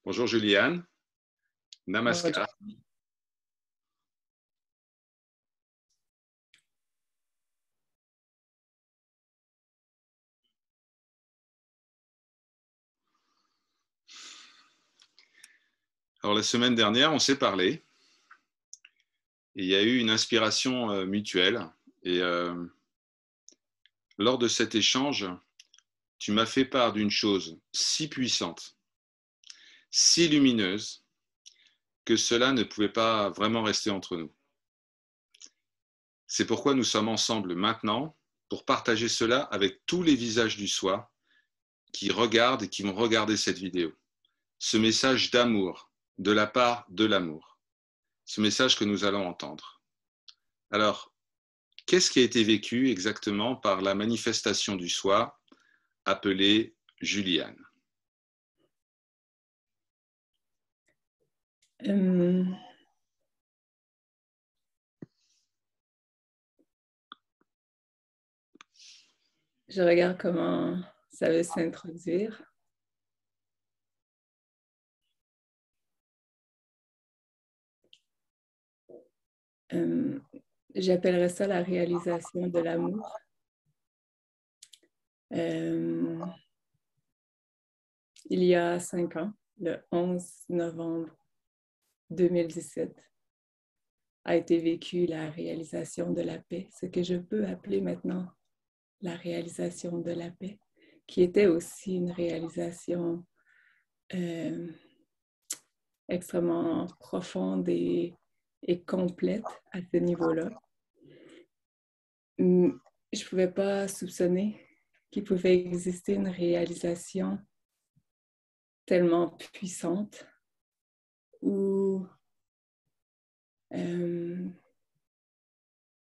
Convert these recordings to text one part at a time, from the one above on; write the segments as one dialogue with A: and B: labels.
A: Bonjour Juliane,
B: Bonjour.
A: Namaskar. Alors la semaine dernière, on s'est parlé et il y a eu une inspiration mutuelle. Et lors de cet échange, tu m'as fait part d'une chose si puissante, si lumineuse, que cela ne pouvait pas vraiment rester entre nous. C'est pourquoi nous sommes ensemble maintenant pour partager cela avec tous les visages du soi qui regardent et qui vont regarder cette vidéo. Ce message d'amour, de la part de l'amour. Ce message que nous allons entendre. Alors, qu'est-ce qui a été vécu exactement par la manifestation du soi appelée Juliane?
B: Je regarde comment ça veut s'introduire. J'appellerais ça la réalisation de l'amour. Il y a 5 ans, le 11 novembre 2017, a été vécue la réalisation de la paix, ce que je peux appeler maintenant la réalisation de la paix, qui était aussi une réalisation extrêmement profonde et complète à ce niveau-là. Je ne pouvais pas soupçonner qu'il pouvait exister une réalisation tellement puissante où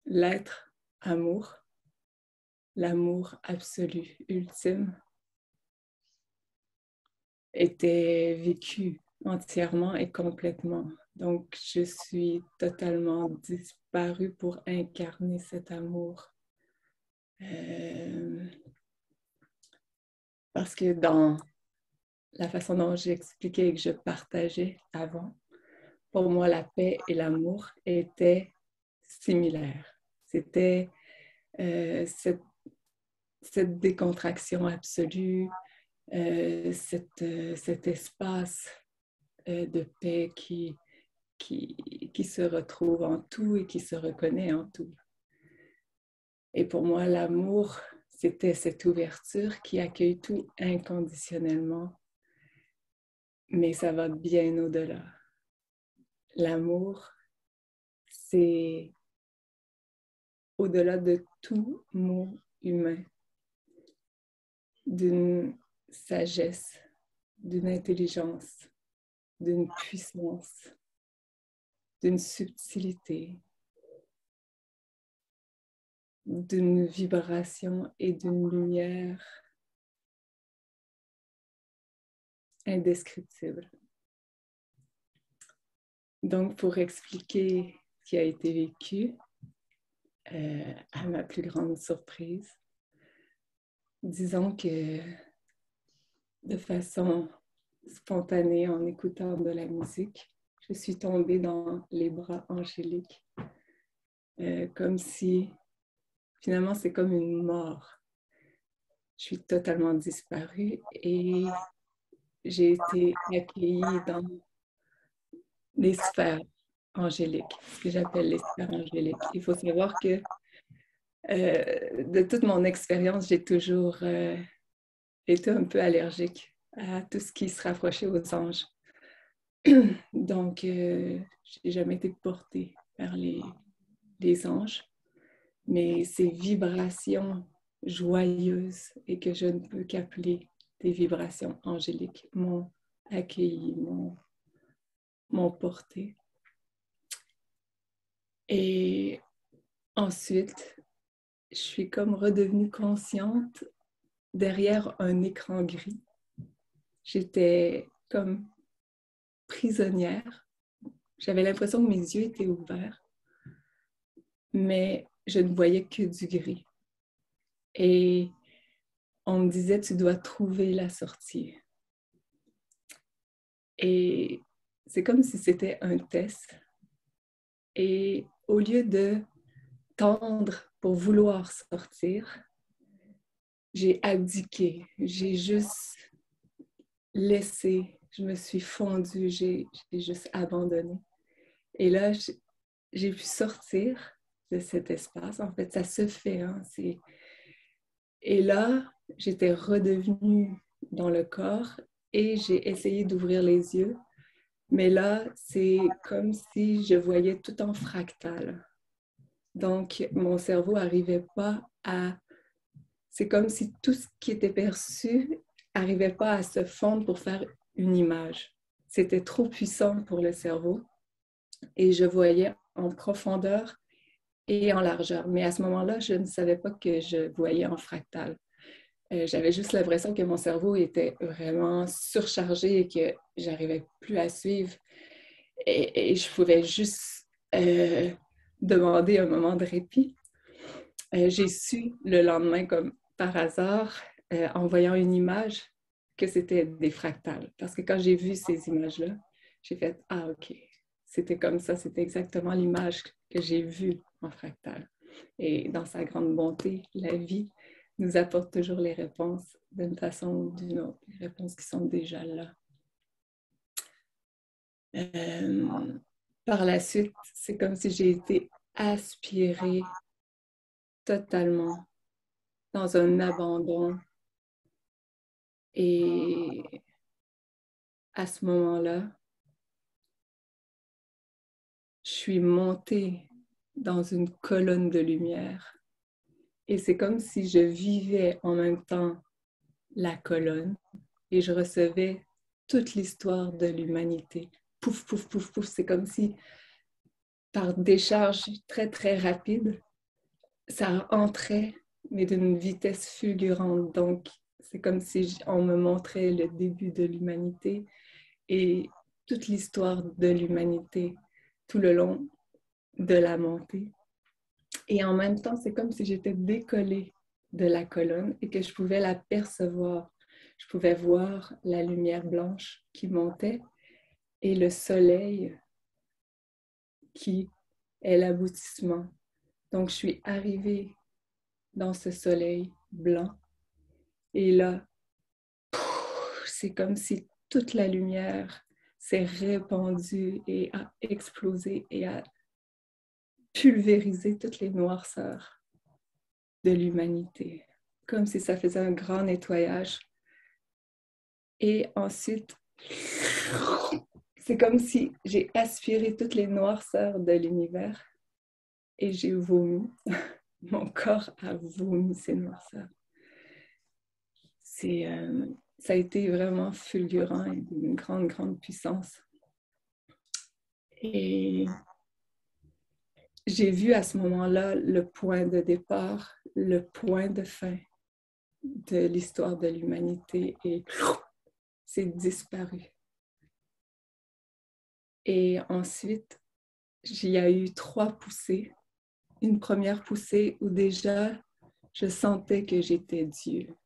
B: l'être amour, l'amour absolu, ultime, était vécu entièrement et complètement. Donc, je suis totalement disparue pour incarner cet amour. Parce que dans la façon dont j'expliquais et que je partageais avant, pour moi, la paix et l'amour étaient similaires. C'était cette décontraction absolue, cet espace de paix qui se retrouve en tout et qui se reconnaît en tout. Et pour moi, l'amour, c'était cette ouverture qui accueille tout inconditionnellement, mais ça va bien au-delà. L'amour, c'est au-delà de tout mot humain, d'une sagesse, d'une intelligence, d'une puissance, d'une subtilité, d'une vibration et d'une lumière indescriptible. Donc, pour expliquer ce qui a été vécu, à ma plus grande surprise, disons que de façon spontanée, en écoutant de la musique, je suis tombée dans les bras angéliques, comme si, finalement, c'est comme une mort. Je suis totalement disparue et j'ai été accueillie dans les sphères angéliques, ce que j'appelle les sphères angéliques. Il faut savoir que de toute mon expérience, j'ai toujours été un peu allergique à tout ce qui se rapprochait aux anges. Donc, je n'ai jamais été portée vers les anges, mais ces vibrations joyeuses et que je ne peux qu'appeler des vibrations angéliques m'ont accueilli, m'ont porté. Et ensuite, je suis comme redevenue consciente derrière un écran gris. J'étais comme prisonnière. J'avais l'impression que mes yeux étaient ouverts, mais je ne voyais que du gris. Et on me disait, tu dois trouver la sortie. Et c'est comme si c'était un test. Et au lieu de tendre pour vouloir sortir, j'ai abdiqué, j'ai juste laissé, je me suis fondue, j'ai juste abandonné. Et là, j'ai pu sortir de cet espace. En fait, ça se fait. Hein, et là, j'étais redevenue dans le corps et j'ai essayé d'ouvrir les yeux. Mais là, c'est comme si je voyais tout en fractal. Donc, mon cerveau n'arrivait pas à... C'est comme si tout ce qui était perçu n'arrivait pas à se fondre pour faire une image. C'était trop puissant pour le cerveau et je voyais en profondeur et en largeur. Mais à ce moment-là, je ne savais pas que je voyais en fractal. J'avais juste l'impression que mon cerveau était vraiment surchargé et que j'arrivais plus à suivre. Et je pouvais juste demander un moment de répit. J'ai su le lendemain, comme par hasard, en voyant une image, que c'était des fractales. Parce que quand j'ai vu ces images-là, j'ai fait « Ah, OK, c'était comme ça, c'était exactement l'image que j'ai vue en fractal. » Et dans sa grande bonté, la vie nous apporte toujours les réponses d'une façon ou d'une autre, les réponses qui sont déjà là. Par la suite, c'est comme si j'ai été aspirée totalement dans un abandon. Et à ce moment-là, je suis montée dans une colonne de lumière. Et c'est comme si je vivais en même temps la colonne et je recevais toute l'histoire de l'humanité. Pouf, pouf, pouf, pouf. C'est comme si, par décharge très, très rapide, ça entrait, mais d'une vitesse fulgurante. Donc, c'est comme si on me montrait le début de l'humanité et toute l'histoire de l'humanité tout le long de la montée. Et en même temps, c'est comme si j'étais décollée de la colonne et que je pouvais la percevoir. Je pouvais voir la lumière blanche qui montait et le soleil qui est l'aboutissement. Donc, je suis arrivée dans ce soleil blanc et là, c'est comme si toute la lumière s'est répandue et a explosé et a pulvériser toutes les noirceurs de l'humanité, comme si ça faisait un grand nettoyage. Et ensuite, c'est comme si j'ai aspiré toutes les noirceurs de l'univers et j'ai vomi. Mon corps a vomi ces noirceurs. Ça a été vraiment fulgurant et d'une grande, grande puissance. Et j'ai vu à ce moment-là le point de départ, le point de fin de l'histoire de l'humanité et c'est disparu. Et ensuite, il y a eu 3 poussées. Une première poussée où déjà, je sentais que j'étais Dieu.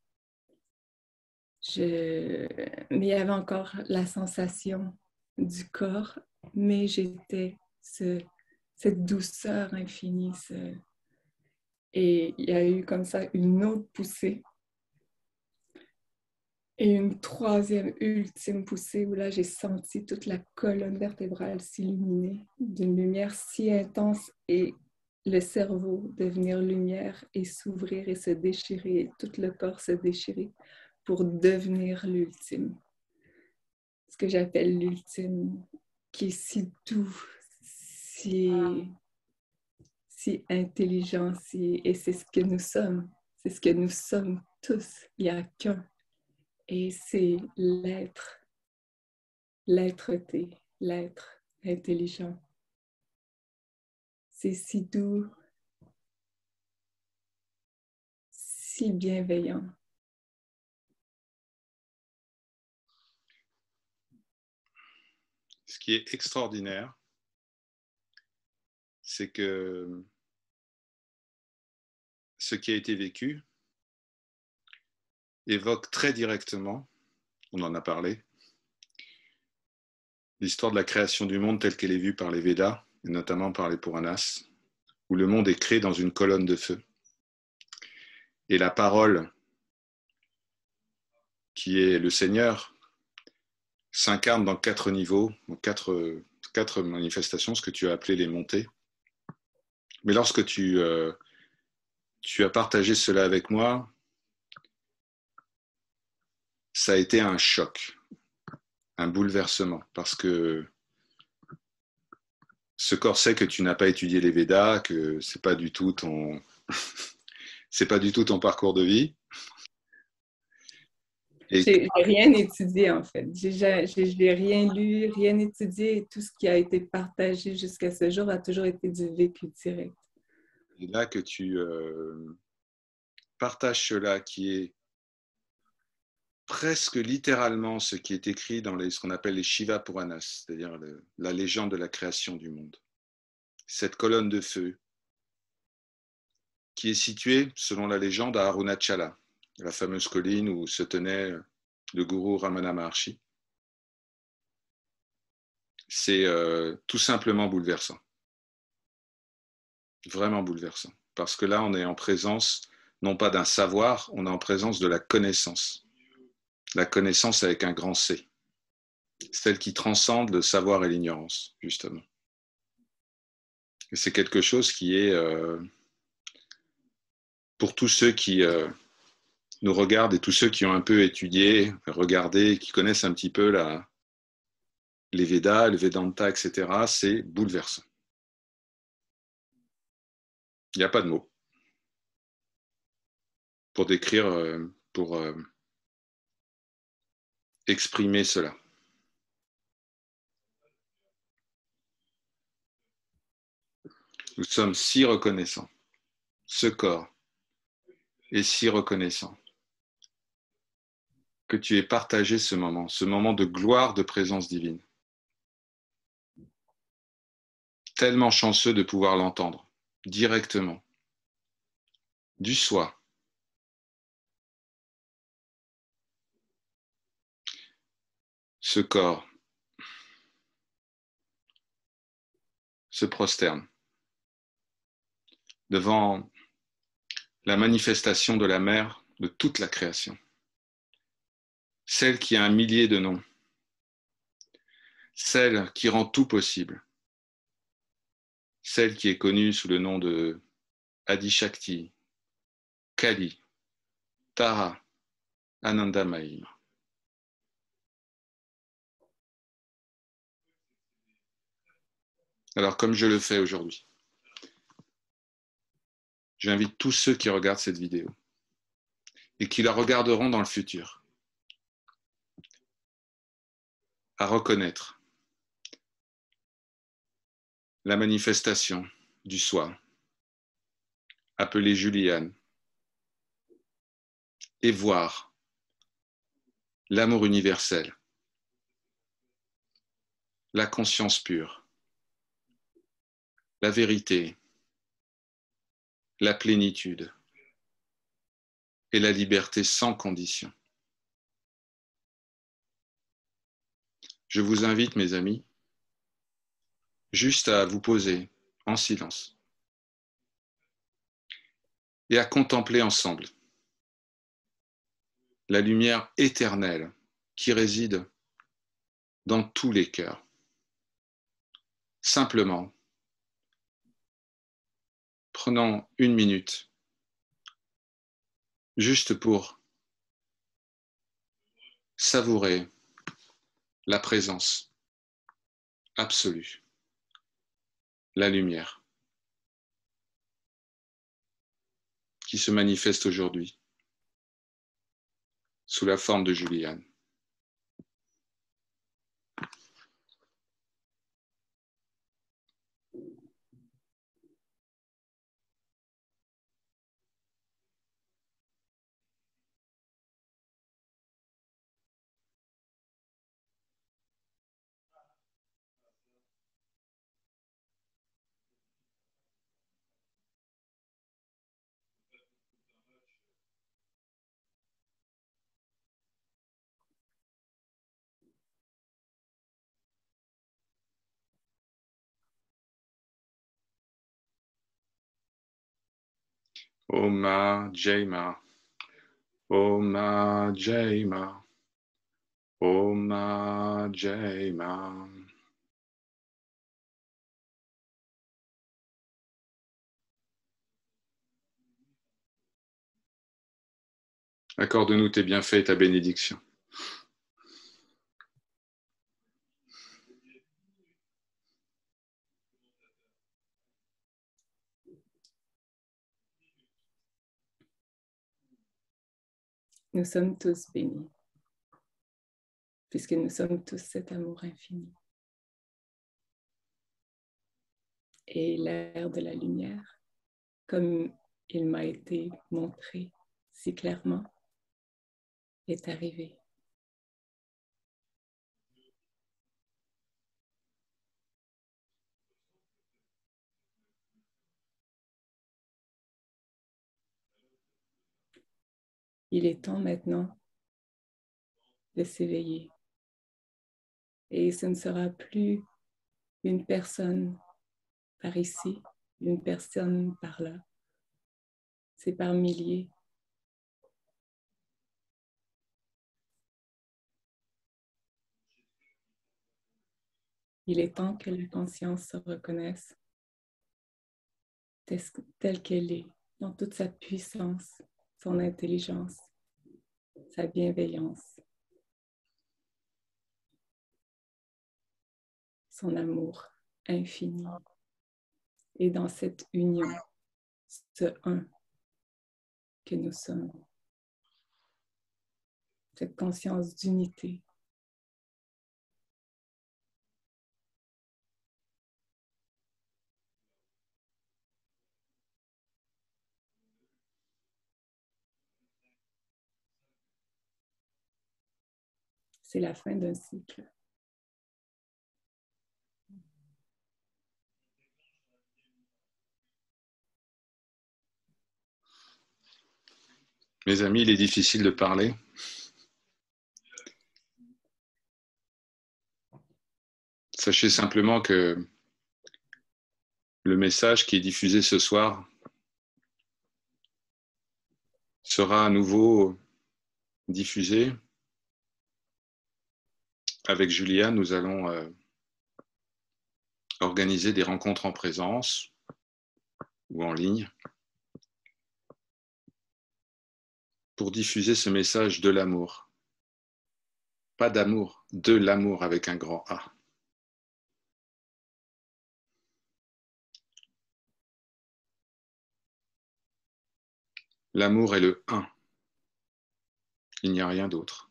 B: Mais il y avait encore la sensation du corps, mais j'étais cette douceur infinie. Et il y a eu comme ça une autre poussée. Et une troisième, ultime poussée où là, j'ai senti toute la colonne vertébrale s'illuminer d'une lumière si intense et le cerveau devenir lumière et s'ouvrir et se déchirer, et tout le corps se déchirer pour devenir l'ultime. Ce que j'appelle l'ultime, qui est si doux, si intelligent, et c'est ce que nous sommes. C'est ce que nous sommes tous. Il n'y a qu'un. Et c'est l'être-té, l'être intelligent. C'est si doux, si bienveillant.
A: Ce qui est extraordinaire, c'est que ce qui a été vécu évoque très directement, on en a parlé, l'histoire de la création du monde telle qu'elle est vue par les Védas, et notamment par les Puranas, où le monde est créé dans une colonne de feu. Et la parole, qui est le Seigneur, s'incarne dans 4 niveaux, dans quatre manifestations, ce que tu as appelé les montées. Mais lorsque tu as partagé cela avec moi, ça a été un choc, un bouleversement, parce que ce corset que tu n'as pas étudié les Védas, que c'est pas du tout ton, c'est pas du tout ton parcours de vie. Et
B: J'ai rien étudié en fait. J'ai rien lu, rien étudié et tout ce qui a été partagé jusqu'à ce jour a toujours été du vécu direct.
A: et là que tu partages cela, qui est presque littéralement ce qui est écrit dans ce qu'on appelle les Shiva Puranas, c'est-à-dire la légende de la création du monde. Cette colonne de feu qui est située, selon la légende, à Arunachala, la fameuse colline où se tenait le gourou Ramana Maharshi. C'est tout simplement bouleversant, vraiment bouleversant, parce que là, on est en présence, non pas d'un savoir, on est en présence de la connaissance avec un grand C, celle qui transcende le savoir et l'ignorance, justement. Et c'est quelque chose qui est, pour tous ceux qui nous regardent et tous ceux qui ont un peu étudié, regardé, qui connaissent un petit peu les Védas, le Vedanta, etc., c'est bouleversant. Il n'y a pas de mots pour décrire, pour exprimer cela. Nous sommes si reconnaissants. Ce corps est si reconnaissant que tu aies partagé ce moment de gloire, de présence divine. Tellement chanceux de pouvoir l'entendre directement, du soi. Ce corps se prosterne devant la manifestation de la mère de toute la création, celle qui a un millier de noms, celle qui rend tout possible, celle qui est connue sous le nom de Adi-Shakti, Kali, Tara, Anandamayi. Alors, comme je le fais aujourd'hui, j'invite tous ceux qui regardent cette vidéo et qui la regarderont dans le futur à reconnaître la manifestation du soi, appelée Juliane, et voir l'amour universel, la conscience pure, la vérité, la plénitude et la liberté sans condition. Je vous invite, mes amis, juste à vous poser en silence et à contempler ensemble la lumière éternelle qui réside dans tous les cœurs. Simplement, prenons une minute juste pour savourer la présence absolue, la lumière qui se manifeste aujourd'hui sous la forme de Juliane. Oma Jaima, Oma Jaima, Oma Jaima. Accorde-nous tes bienfaits et ta bénédiction.
B: Nous sommes tous bénis, puisque nous sommes tous cet amour infini. Et l'ère de la lumière, comme il m'a été montré si clairement, est arrivé. Il est temps maintenant de s'éveiller. Et ce ne sera plus une personne par ici, une personne par là. C'est par milliers. Il est temps que la conscience se reconnaisse telle qu'elle est, dans toute sa puissance, son intelligence, sa bienveillance, son amour infini. Et dans cette union, ce un que nous sommes, cette conscience d'unité. C'est la fin d'un cycle.
A: Mes amis, il est difficile de parler. Sachez simplement que le message qui est diffusé ce soir sera à nouveau diffusé. Avec Julia, nous allons organiser des rencontres en présence ou en ligne pour diffuser ce message de l'amour. Pas d'amour, de l'amour avec un grand A. L'amour est le un. Il n'y a rien d'autre.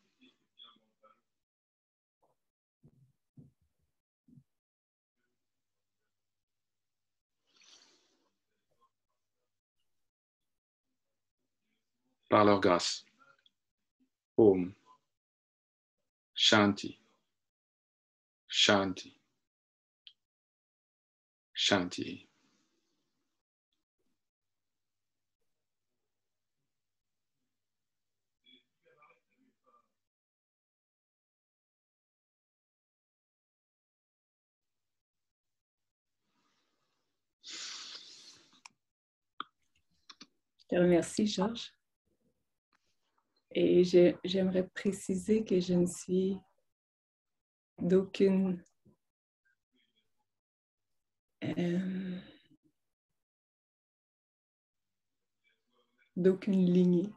A: Par leur grâce. Om. Shanti. Shanti. Shanti.
B: Je te remercie, Georges. Et j'aimerais préciser que je ne suis d'aucune lignée,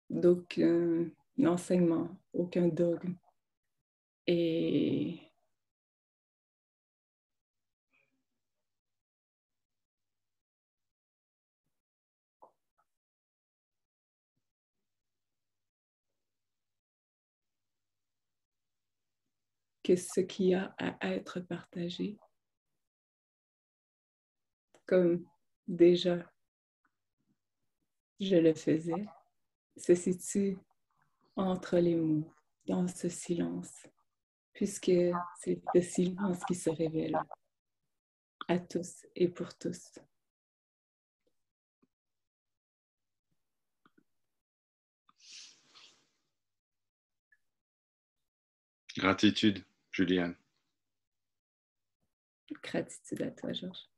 B: d'aucun enseignement, aucun dogme. Et que ce qui a à être partagé, comme déjà je le faisais, se situe entre les mots, dans ce silence, puisque c'est ce silence qui se révèle à tous et pour tous.
A: Gratitude, Juliane.
B: Gratitude à toi, Georges.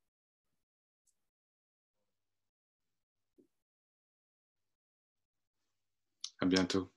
A: À bientôt.